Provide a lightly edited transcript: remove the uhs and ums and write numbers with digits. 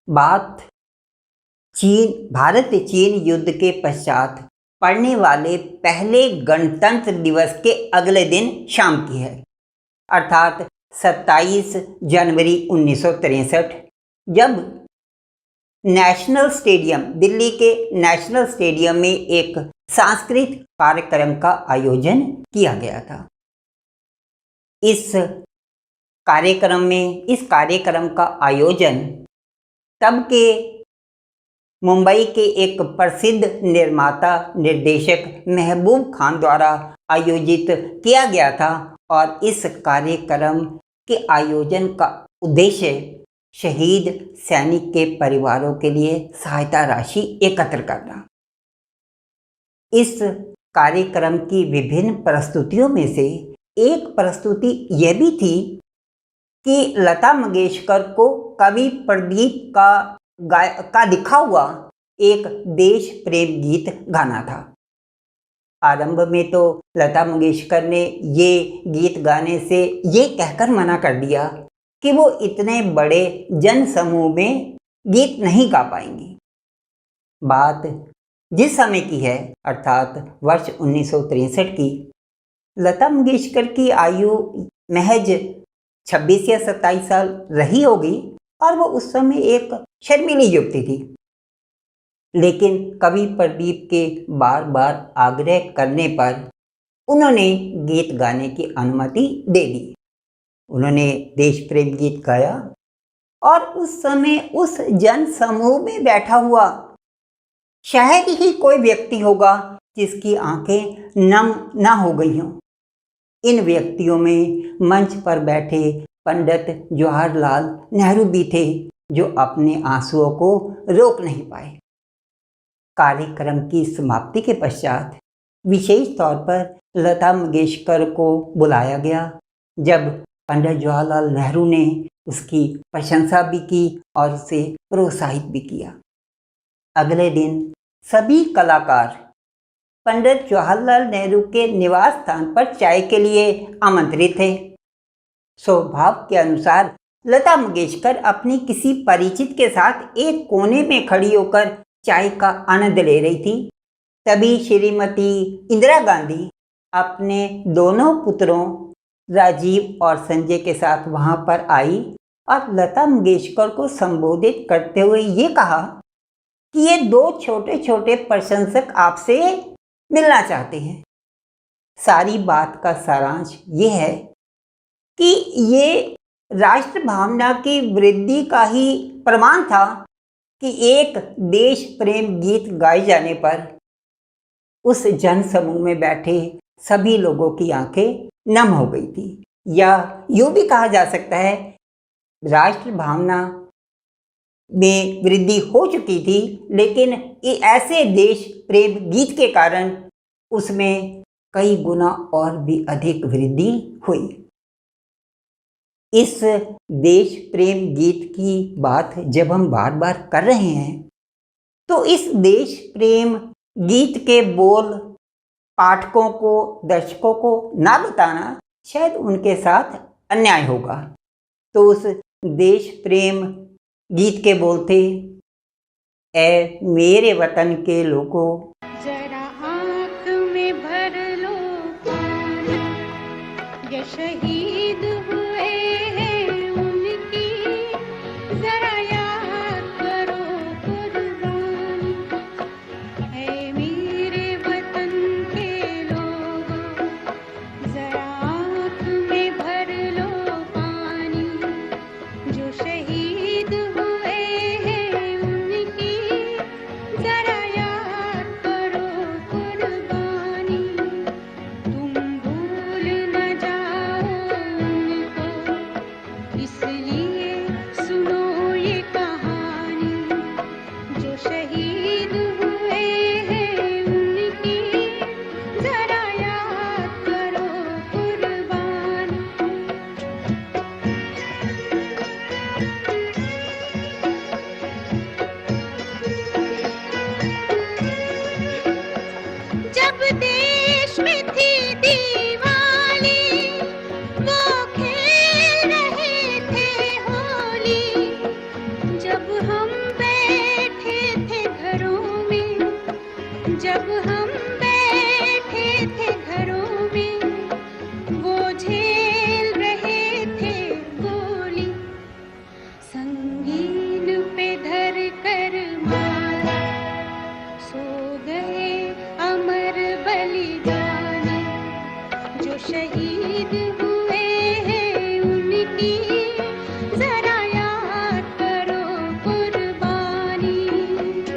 बात भारत चीन युद्ध के पश्चात पड़ने वाले पहले गणतंत्र दिवस के अगले दिन शाम की है, अर्थात 27 जनवरी 1963, जब दिल्ली के नेशनल स्टेडियम में एक सांस्कृतिक कार्यक्रम का आयोजन किया गया था। इस कार्यक्रम का आयोजन तब के मुंबई के एक प्रसिद्ध निर्माता निर्देशक महबूब खान द्वारा आयोजित किया गया था और इस कार्यक्रम के आयोजन का उद्देश्य शहीद सैनिक के परिवारों के लिए सहायता राशि एकत्र करना। इस कार्यक्रम की विभिन्न प्रस्तुतियों में से एक प्रस्तुति यह भी थी कि लता मंगेशकर को कवि प्रदीप का लिखा हुआ एक देश प्रेम गीत गाना था। आरंभ में तो लता मंगेशकर ने ये गीत गाने से ये कहकर मना कर दिया कि वो इतने बड़े जन समूह में गीत नहीं गा पाएंगी। बात जिस समय की है, अर्थात वर्ष 1963 की, लता मंगेशकर की आयु महज 26 या 27 साल रही होगी और वो उस समय एक शर्मीली युवती थी। लेकिन कवि प्रदीप के बार बार आग्रह करने पर उन्होंने गीत गाने की अनुमति दे दी। उन्होंने देश प्रेम गीत गाया और उस समय उस जन समूह में बैठा हुआ शायद ही कोई व्यक्ति होगा जिसकी आंखें नम ना हो गई हों। इन व्यक्तियों में मंच पर बैठे पंडित जवाहरलाल नेहरू भी थे, जो अपने आंसुओं को रोक नहीं पाए। कार्यक्रम की समाप्ति के पश्चात विशेष तौर पर लता मंगेशकर को बुलाया गया, जब पंडित जवाहरलाल नेहरू ने उसकी प्रशंसा भी की और उसे प्रोत्साहित भी किया। अगले दिन सभी कलाकार पंडित जवाहरलाल नेहरू के निवास स्थान पर चाय के लिए आमंत्रित थे। स्वभाव के अनुसार लता मंगेशकर अपनी किसी परिचित के साथ एक कोने में खड़ी होकर चाय का आनंद ले रही थी। तभी श्रीमती इंदिरा गांधी अपने दोनों पुत्रों राजीव और संजय के साथ वहां पर आई और लता मंगेशकर को संबोधित करते हुए ये कहा कि ये दो छोटे छोटे प्रशंसक आपसे मिलना चाहते हैं। सारी बात का सारांश ये है कि ये राष्ट्र भावना की वृद्धि का ही प्रमाण था कि एक देश प्रेम गीत गाए जाने पर उस जन समूह में बैठे सभी लोगों की आंखें नम हो गई थी, या यूं भी कहा जा सकता है राष्ट्र भावना में वृद्धि हो चुकी थी, लेकिन ऐसे देश प्रेम गीत के कारण उसमें कई गुना और भी अधिक वृद्धि हुई। इस देश प्रेम गीत की बात जब हम बार बार कर रहे हैं तो इस देश प्रेम गीत के बोल पाठकों को, दर्शकों को ना बताना शायद उनके साथ अन्याय होगा। तो उस देश प्रेम गीत के बोल थे, ऐ मेरे वतन के लोगों, जरा आँख में भर लो पानी, ये शहीद हुए हैं उनकी, जरा याद करो कुर्बानी। ऐ मेरे वतन के लोगों, जरा आँख में भर लो पानी, जो शहीद हुए हैं उनकी, जरा याद करो कुर्बानी। तुम भूल न जाओ उनको, इसलिए सुनो ये शहीद हुए